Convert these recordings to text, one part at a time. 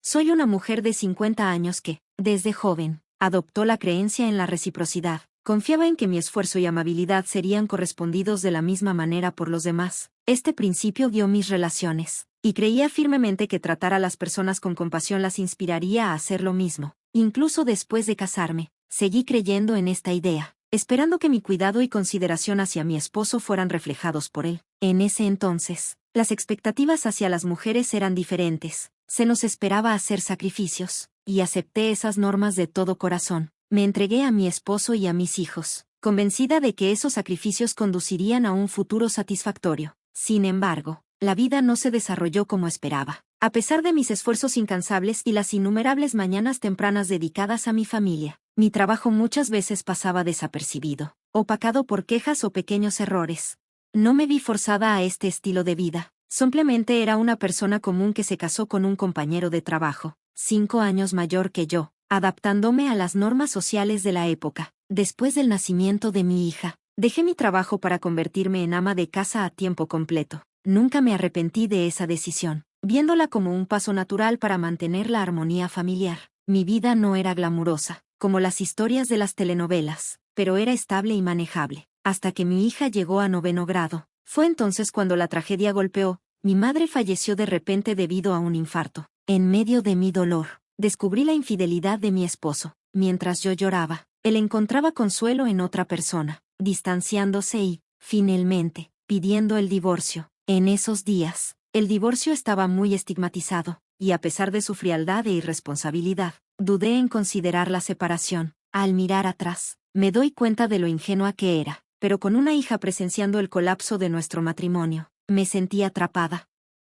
Soy una mujer de 50 años que, desde joven, adoptó la creencia en la reciprocidad. Confiaba en que mi esfuerzo y amabilidad serían correspondidos de la misma manera por los demás. Este principio guió mis relaciones, y creía firmemente que tratar a las personas con compasión las inspiraría a hacer lo mismo. Incluso después de casarme, seguí creyendo en esta idea, esperando que mi cuidado y consideración hacia mi esposo fueran reflejados por él. En ese entonces, las expectativas hacia las mujeres eran diferentes. Se nos esperaba hacer sacrificios, y acepté esas normas de todo corazón. Me entregué a mi esposo y a mis hijos, convencida de que esos sacrificios conducirían a un futuro satisfactorio. Sin embargo, la vida no se desarrolló como esperaba. A pesar de mis esfuerzos incansables y las innumerables mañanas tempranas dedicadas a mi familia, mi trabajo muchas veces pasaba desapercibido, opacado por quejas o pequeños errores. No me vi forzada a este estilo de vida, simplemente era una persona común que se casó con un compañero de trabajo, 5 años mayor que yo, adaptándome a las normas sociales de la época. Después del nacimiento de mi hija, dejé mi trabajo para convertirme en ama de casa a tiempo completo. Nunca me arrepentí de esa decisión, viéndola como un paso natural para mantener la armonía familiar. Mi vida no era glamurosa, como las historias de las telenovelas, pero era estable y manejable, hasta que mi hija llegó a 9º grado. Fue entonces cuando la tragedia golpeó. Mi madre falleció de repente debido a un infarto. En medio de mi dolor, descubrí la infidelidad de mi esposo. Mientras yo lloraba, él encontraba consuelo en otra persona, distanciándose y, finalmente, pidiendo el divorcio. En esos días, el divorcio estaba muy estigmatizado, y a pesar de su frialdad e irresponsabilidad, dudé en considerar la separación. Al mirar atrás, me doy cuenta de lo ingenua que era, pero con una hija presenciando el colapso de nuestro matrimonio, me sentí atrapada.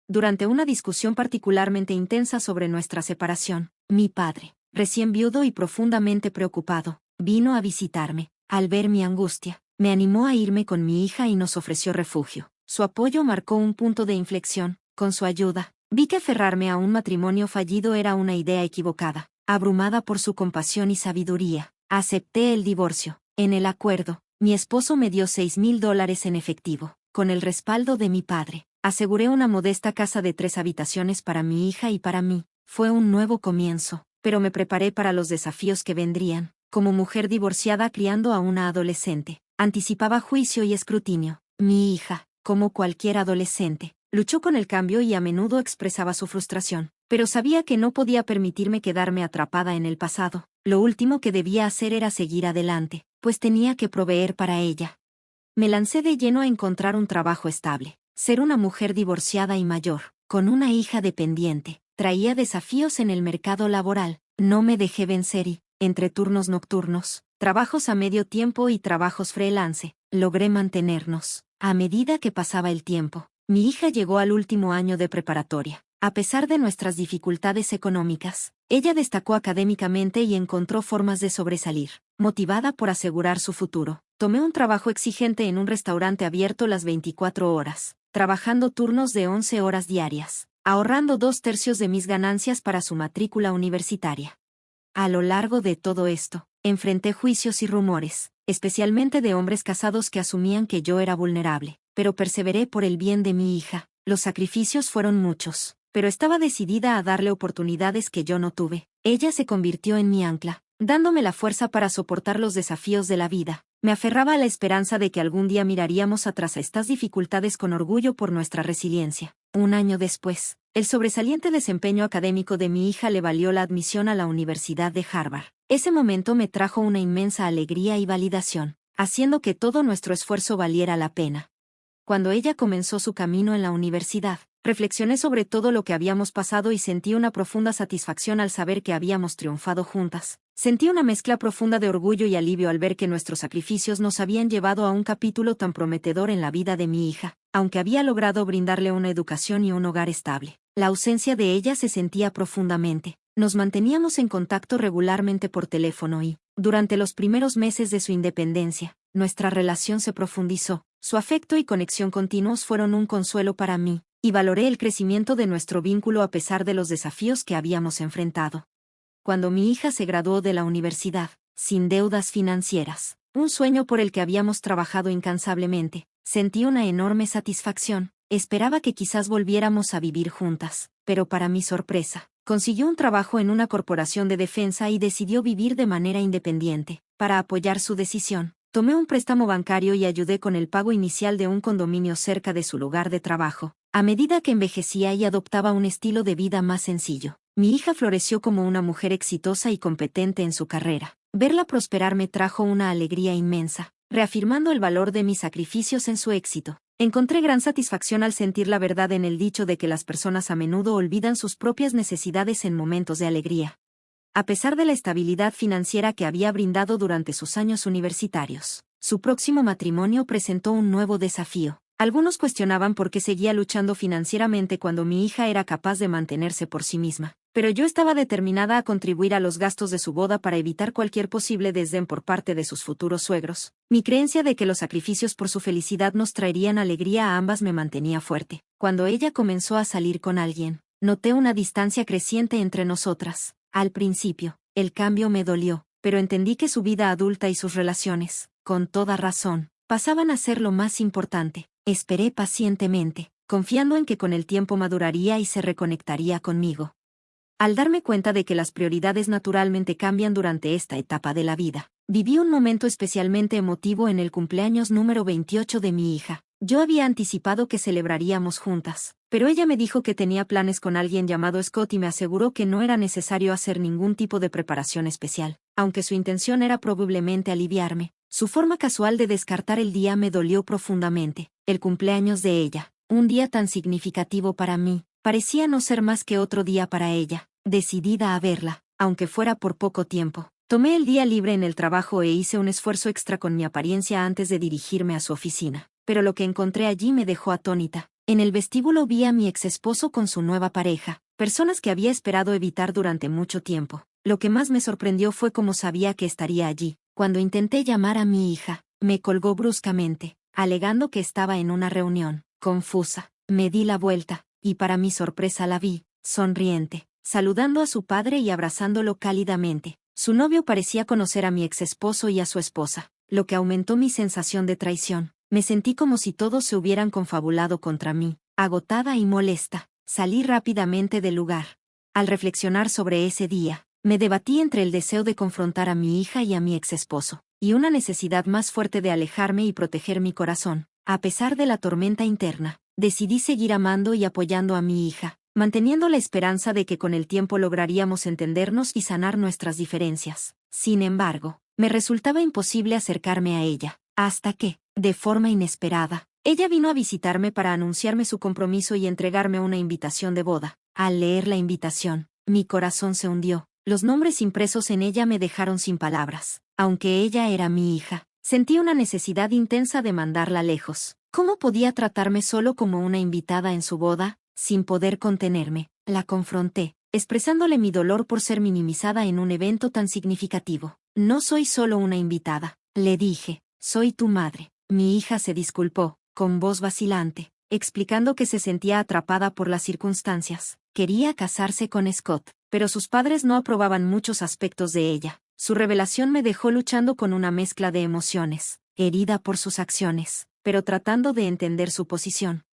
Durante una discusión particularmente intensa sobre nuestra separación, mi padre, recién viudo y profundamente preocupado, vino a visitarme. Al ver mi angustia, me animó a irme con mi hija y nos ofreció refugio. Su apoyo marcó un punto de inflexión. Con su ayuda, vi que aferrarme a un matrimonio fallido era una idea equivocada. Abrumada por su compasión y sabiduría, acepté el divorcio. En el acuerdo, mi esposo me dio $6,000 en efectivo. Con el respaldo de mi padre, aseguré una modesta casa de 3 habitaciones para mi hija y para mí. Fue un nuevo comienzo, pero me preparé para los desafíos que vendrían. Como mujer divorciada criando a una adolescente, anticipaba juicio y escrutinio. Mi hija, como cualquier adolescente, luchó con el cambio y a menudo expresaba su frustración, pero sabía que no podía permitirme quedarme atrapada en el pasado. Lo último que debía hacer era seguir adelante, pues tenía que proveer para ella. Me lancé de lleno a encontrar un trabajo estable. Ser una mujer divorciada y mayor, con una hija dependiente, traía desafíos en el mercado laboral. No me dejé vencer y, entre turnos nocturnos, trabajos a medio tiempo y trabajos freelance, logré mantenernos. A medida que pasaba el tiempo, mi hija llegó al último año de preparatoria. A pesar de nuestras dificultades económicas, ella destacó académicamente y encontró formas de sobresalir. Motivada por asegurar su futuro, tomé un trabajo exigente en un restaurante abierto las 24 horas, trabajando turnos de 11 horas diarias, ahorrando 2/3 de mis ganancias para su matrícula universitaria. A lo largo de todo esto, enfrenté juicios y rumores, especialmente de hombres casados que asumían que yo era vulnerable, pero perseveré por el bien de mi hija. Los sacrificios fueron muchos, pero estaba decidida a darle oportunidades que yo no tuve. Ella se convirtió en mi ancla, dándome la fuerza para soportar los desafíos de la vida. Me aferraba a la esperanza de que algún día miraríamos atrás a estas dificultades con orgullo por nuestra resiliencia. Un año después, el sobresaliente desempeño académico de mi hija le valió la admisión a la Universidad de Harvard. Ese momento me trajo una inmensa alegría y validación, haciendo que todo nuestro esfuerzo valiera la pena. Cuando ella comenzó su camino en la universidad, reflexioné sobre todo lo que habíamos pasado y sentí una profunda satisfacción al saber que habíamos triunfado juntas. Sentí una mezcla profunda de orgullo y alivio al ver que nuestros sacrificios nos habían llevado a un capítulo tan prometedor en la vida de mi hija, aunque había logrado brindarle una educación y un hogar estable. La ausencia de ella se sentía profundamente. Nos manteníamos en contacto regularmente por teléfono y, durante los primeros meses de su independencia, nuestra relación se profundizó. Su afecto y conexión continuos fueron un consuelo para mí, y valoré el crecimiento de nuestro vínculo a pesar de los desafíos que habíamos enfrentado. Cuando mi hija se graduó de la universidad, sin deudas financieras, un sueño por el que habíamos trabajado incansablemente, sentí una enorme satisfacción. Esperaba que quizás volviéramos a vivir juntas, pero para mi sorpresa, consiguió un trabajo en una corporación de defensa y decidió vivir de manera independiente. Para apoyar su decisión, tomé un préstamo bancario y ayudé con el pago inicial de un condominio cerca de su lugar de trabajo. A medida que envejecía y adoptaba un estilo de vida más sencillo, mi hija floreció como una mujer exitosa y competente en su carrera. Verla prosperar me trajo una alegría inmensa, reafirmando el valor de mis sacrificios en su éxito. Encontré gran satisfacción al sentir la verdad en el dicho de que las personas a menudo olvidan sus propias necesidades en momentos de alegría. A pesar de la estabilidad financiera que había brindado durante sus años universitarios, su próximo matrimonio presentó un nuevo desafío. Algunos cuestionaban por qué seguía luchando financieramente cuando mi hija era capaz de mantenerse por sí misma. Pero yo estaba determinada a contribuir a los gastos de su boda para evitar cualquier posible desdén por parte de sus futuros suegros. Mi creencia de que los sacrificios por su felicidad nos traerían alegría a ambas me mantenía fuerte. Cuando ella comenzó a salir con alguien, noté una distancia creciente entre nosotras. Al principio, el cambio me dolió, pero entendí que su vida adulta y sus relaciones, con toda razón, pasaban a ser lo más importante. Esperé pacientemente, confiando en que con el tiempo maduraría y se reconectaría conmigo. Al darme cuenta de que las prioridades naturalmente cambian durante esta etapa de la vida, viví un momento especialmente emotivo en el cumpleaños número 28 de mi hija. Yo había anticipado que celebraríamos juntas, pero ella me dijo que tenía planes con alguien llamado Scott y me aseguró que no era necesario hacer ningún tipo de preparación especial. Aunque su intención era probablemente aliviarme, su forma casual de descartar el día me dolió profundamente. El cumpleaños de ella, un día tan significativo para mí, parecía no ser más que otro día para ella. Decidida a verla, aunque fuera por poco tiempo, tomé el día libre en el trabajo e hice un esfuerzo extra con mi apariencia antes de dirigirme a su oficina. Pero lo que encontré allí me dejó atónita. En el vestíbulo vi a mi exesposo con su nueva pareja, personas que había esperado evitar durante mucho tiempo. Lo que más me sorprendió fue cómo sabía que estaría allí. Cuando intenté llamar a mi hija, me colgó bruscamente, alegando que estaba en una reunión. Confusa, me di la vuelta, y para mi sorpresa la vi, sonriente, saludando a su padre y abrazándolo cálidamente. Su novio parecía conocer a mi exesposo y a su esposa, lo que aumentó mi sensación de traición. Me sentí como si todos se hubieran confabulado contra mí. Agotada y molesta, salí rápidamente del lugar. Al reflexionar sobre ese día, me debatí entre el deseo de confrontar a mi hija y a mi exesposo, y una necesidad más fuerte de alejarme y proteger mi corazón. A pesar de la tormenta interna, decidí seguir amando y apoyando a mi hija, manteniendo la esperanza de que con el tiempo lograríamos entendernos y sanar nuestras diferencias. Sin embargo, me resultaba imposible acercarme a ella, hasta que, de forma inesperada, ella vino a visitarme para anunciarme su compromiso y entregarme una invitación de boda. Al leer la invitación, mi corazón se hundió. Los nombres impresos en ella me dejaron sin palabras. Aunque ella era mi hija, sentí una necesidad intensa de mandarla lejos. ¿Cómo podía tratarme solo como una invitada en su boda? Sin poder contenerme, la confronté, expresándole mi dolor por ser minimizada en un evento tan significativo. No soy solo una invitada, le dije, soy tu madre. Mi hija se disculpó, con voz vacilante, explicando que se sentía atrapada por las circunstancias. Quería casarse con Scott, pero sus padres no aprobaban muchos aspectos de ella. Su revelación me dejó luchando con una mezcla de emociones, herida por sus acciones, pero tratando de entender su posición.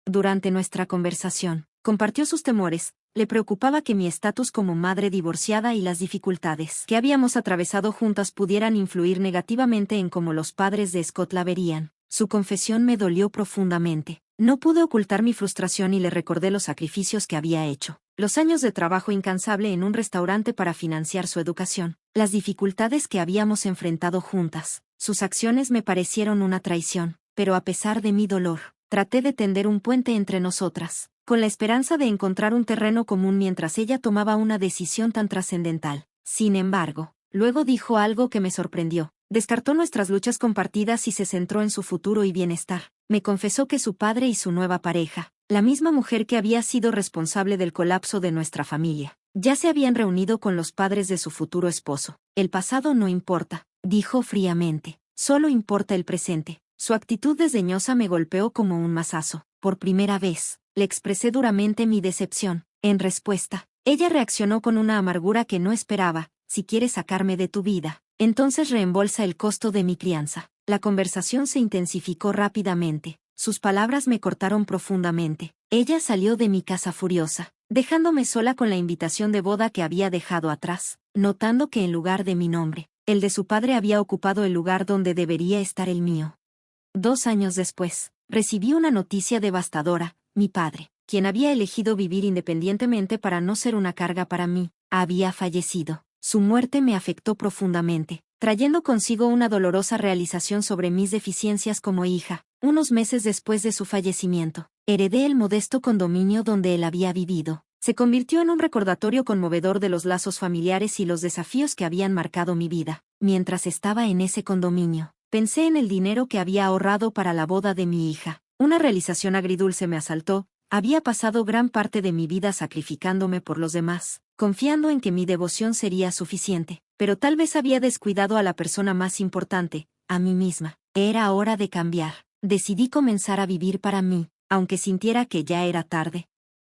Durante nuestra conversación, compartió sus temores. Le preocupaba que mi estatus como madre divorciada y las dificultades que habíamos atravesado juntas pudieran influir negativamente en cómo los padres de Scott la verían. Su confesión me dolió profundamente. No pude ocultar mi frustración y le recordé los sacrificios que había hecho. Los años de trabajo incansable en un restaurante para financiar su educación. Las dificultades que habíamos enfrentado juntas. Sus acciones me parecieron una traición, pero a pesar de mi dolor, traté de tender un puente entre nosotras, con la esperanza de encontrar un terreno común mientras ella tomaba una decisión tan trascendental. Sin embargo, luego dijo algo que me sorprendió. Descartó nuestras luchas compartidas y se centró en su futuro y bienestar. Me confesó que su padre y su nueva pareja, la misma mujer que había sido responsable del colapso de nuestra familia, ya se habían reunido con los padres de su futuro esposo. El pasado no importa, dijo fríamente, solo importa el presente. Su actitud desdeñosa me golpeó como un mazazo. Por primera vez, le expresé duramente mi decepción. En respuesta, ella reaccionó con una amargura que no esperaba. Si quieres sacarme de tu vida, entonces reembolsa el costo de mi crianza. La conversación se intensificó rápidamente. Sus palabras me cortaron profundamente. Ella salió de mi casa furiosa, dejándome sola con la invitación de boda que había dejado atrás, notando que en lugar de mi nombre, el de su padre había ocupado el lugar donde debería estar el mío. 2 años después, recibí una noticia devastadora: mi padre, quien había elegido vivir independientemente para no ser una carga para mí, había fallecido. Su muerte me afectó profundamente, trayendo consigo una dolorosa realización sobre mis deficiencias como hija. Unos meses después de su fallecimiento, heredé el modesto condominio donde él había vivido. Se convirtió en un recordatorio conmovedor de los lazos familiares y los desafíos que habían marcado mi vida. Mientras estaba en ese condominio, pensé en el dinero que había ahorrado para la boda de mi hija. Una realización agridulce me asaltó. Había pasado gran parte de mi vida sacrificándome por los demás, confiando en que mi devoción sería suficiente, pero tal vez había descuidado a la persona más importante, a mí misma. Era hora de cambiar. Decidí comenzar a vivir para mí, aunque sintiera que ya era tarde.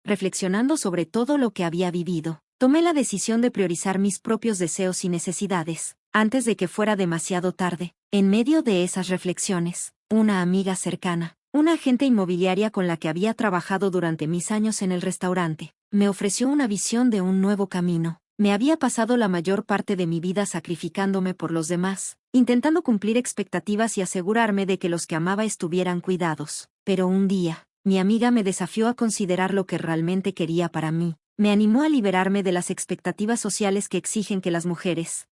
Reflexionando sobre todo lo que había vivido, tomé la decisión de priorizar mis propios deseos y necesidades, antes de que fuera demasiado tarde. En medio de esas reflexiones, una amiga cercana, una agente inmobiliaria con la que había trabajado durante mis años en el restaurante, me ofreció una visión de un nuevo camino. Me había pasado la mayor parte de mi vida sacrificándome por los demás, intentando cumplir expectativas y asegurarme de que los que amaba estuvieran cuidados. Pero un día, mi amiga me desafió a considerar lo que realmente quería para mí. Me animó a liberarme de las expectativas sociales que exigen que las mujeres.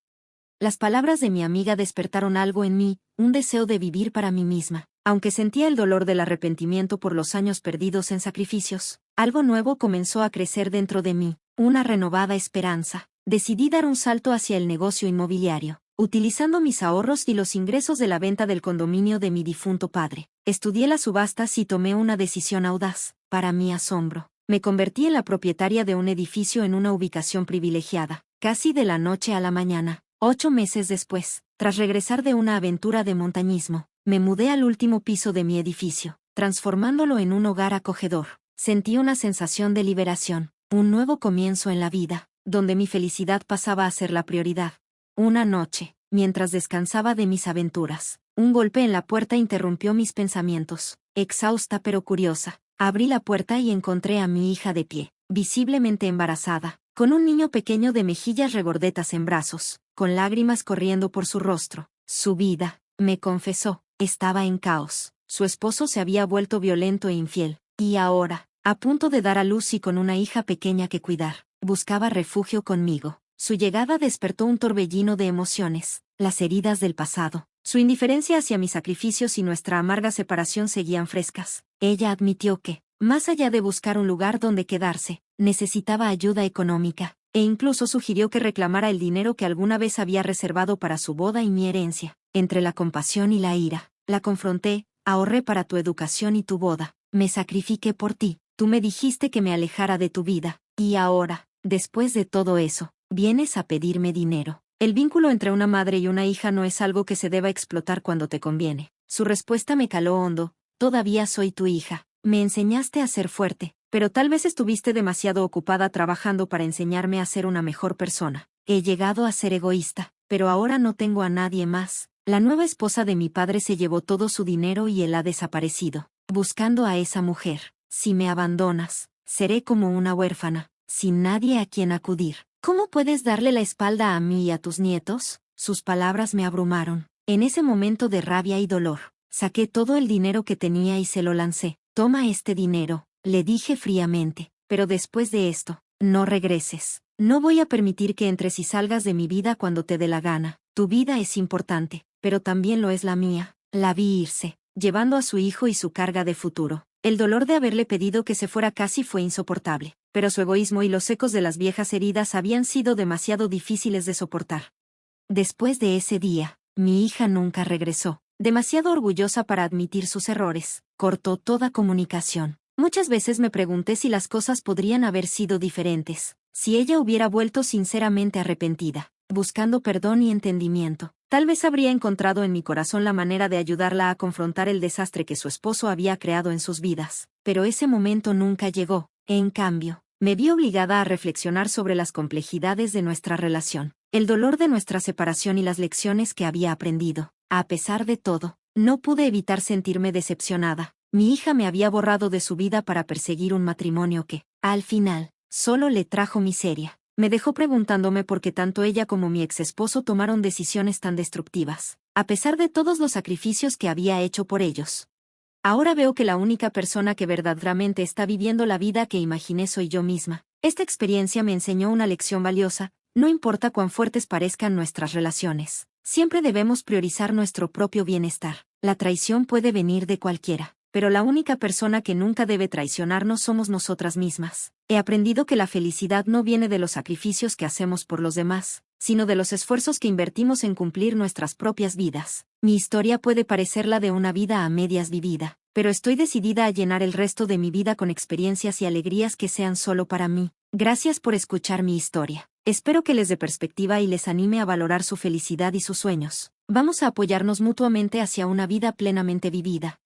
Las palabras de mi amiga despertaron algo en mí, un deseo de vivir para mí misma. Aunque sentía el dolor del arrepentimiento por los años perdidos en sacrificios, algo nuevo comenzó a crecer dentro de mí, una renovada esperanza. Decidí dar un salto hacia el negocio inmobiliario, utilizando mis ahorros y los ingresos de la venta del condominio de mi difunto padre. Estudié las subastas y tomé una decisión audaz. Para mi asombro, me convertí en la propietaria de un edificio en una ubicación privilegiada, casi de la noche a la mañana. 8 meses después, tras regresar de una aventura de montañismo, me mudé al último piso de mi edificio, transformándolo en un hogar acogedor. Sentí una sensación de liberación, un nuevo comienzo en la vida, donde mi felicidad pasaba a ser la prioridad. Una noche, mientras descansaba de mis aventuras, un golpe en la puerta interrumpió mis pensamientos. Exhausta pero curiosa, abrí la puerta y encontré a mi hija de pie, visiblemente embarazada, con un niño pequeño de mejillas regordetas en brazos, con lágrimas corriendo por su rostro. Su vida, me confesó, estaba en caos. Su esposo se había vuelto violento e infiel, y ahora, a punto de dar a luz y con una hija pequeña que cuidar, buscaba refugio conmigo. Su llegada despertó un torbellino de emociones, las heridas del pasado, su indiferencia hacia mis sacrificios y nuestra amarga separación seguían frescas. Ella admitió que, más allá de buscar un lugar donde quedarse, necesitaba ayuda económica, e incluso sugirió que reclamara el dinero que alguna vez había reservado para su boda y mi herencia. Entre la compasión y la ira, la confronté: ahorré para tu educación y tu boda, me sacrifiqué por ti, tú me dijiste que me alejara de tu vida, y ahora, después de todo eso, vienes a pedirme dinero. El vínculo entre una madre y una hija no es algo que se deba explotar cuando te conviene. Su respuesta me caló hondo: todavía soy tu hija, me enseñaste a ser fuerte, pero tal vez estuviste demasiado ocupada trabajando para enseñarme a ser una mejor persona. He llegado a ser egoísta, pero ahora no tengo a nadie más. La nueva esposa de mi padre se llevó todo su dinero y él ha desaparecido, buscando a esa mujer. Si me abandonas, seré como una huérfana, sin nadie a quien acudir. ¿Cómo puedes darle la espalda a mí y a tus nietos? Sus palabras me abrumaron. En ese momento de rabia y dolor, saqué todo el dinero que tenía y se lo lancé. Toma este dinero, le dije fríamente, pero después de esto, no regreses. No voy a permitir que entres y salgas de mi vida cuando te dé la gana. Tu vida es importante, pero también lo es la mía. La vi irse, llevando a su hijo y su carga de futuro. El dolor de haberle pedido que se fuera casi fue insoportable, pero su egoísmo y los ecos de las viejas heridas habían sido demasiado difíciles de soportar. Después de ese día, mi hija nunca regresó. Demasiado orgullosa para admitir sus errores, cortó toda comunicación. Muchas veces me pregunté si las cosas podrían haber sido diferentes, si ella hubiera vuelto sinceramente arrepentida, buscando perdón y entendimiento. Tal vez habría encontrado en mi corazón la manera de ayudarla a confrontar el desastre que su esposo había creado en sus vidas. Pero ese momento nunca llegó. En cambio, me vi obligada a reflexionar sobre las complejidades de nuestra relación, el dolor de nuestra separación y las lecciones que había aprendido. A pesar de todo, no pude evitar sentirme decepcionada. Mi hija me había borrado de su vida para perseguir un matrimonio que, al final, solo le trajo miseria. Me dejó preguntándome por qué tanto ella como mi ex esposo tomaron decisiones tan destructivas, a pesar de todos los sacrificios que había hecho por ellos. Ahora veo que la única persona que verdaderamente está viviendo la vida que imaginé soy yo misma. Esta experiencia me enseñó una lección valiosa: no importa cuán fuertes parezcan nuestras relaciones, siempre debemos priorizar nuestro propio bienestar. La traición puede venir de cualquiera, pero la única persona que nunca debe traicionarnos somos nosotras mismas. He aprendido que la felicidad no viene de los sacrificios que hacemos por los demás, sino de los esfuerzos que invertimos en cumplir nuestras propias vidas. Mi historia puede parecer la de una vida a medias vivida, pero estoy decidida a llenar el resto de mi vida con experiencias y alegrías que sean solo para mí. Gracias por escuchar mi historia. Espero que les dé perspectiva y les anime a valorar su felicidad y sus sueños. Vamos a apoyarnos mutuamente hacia una vida plenamente vivida.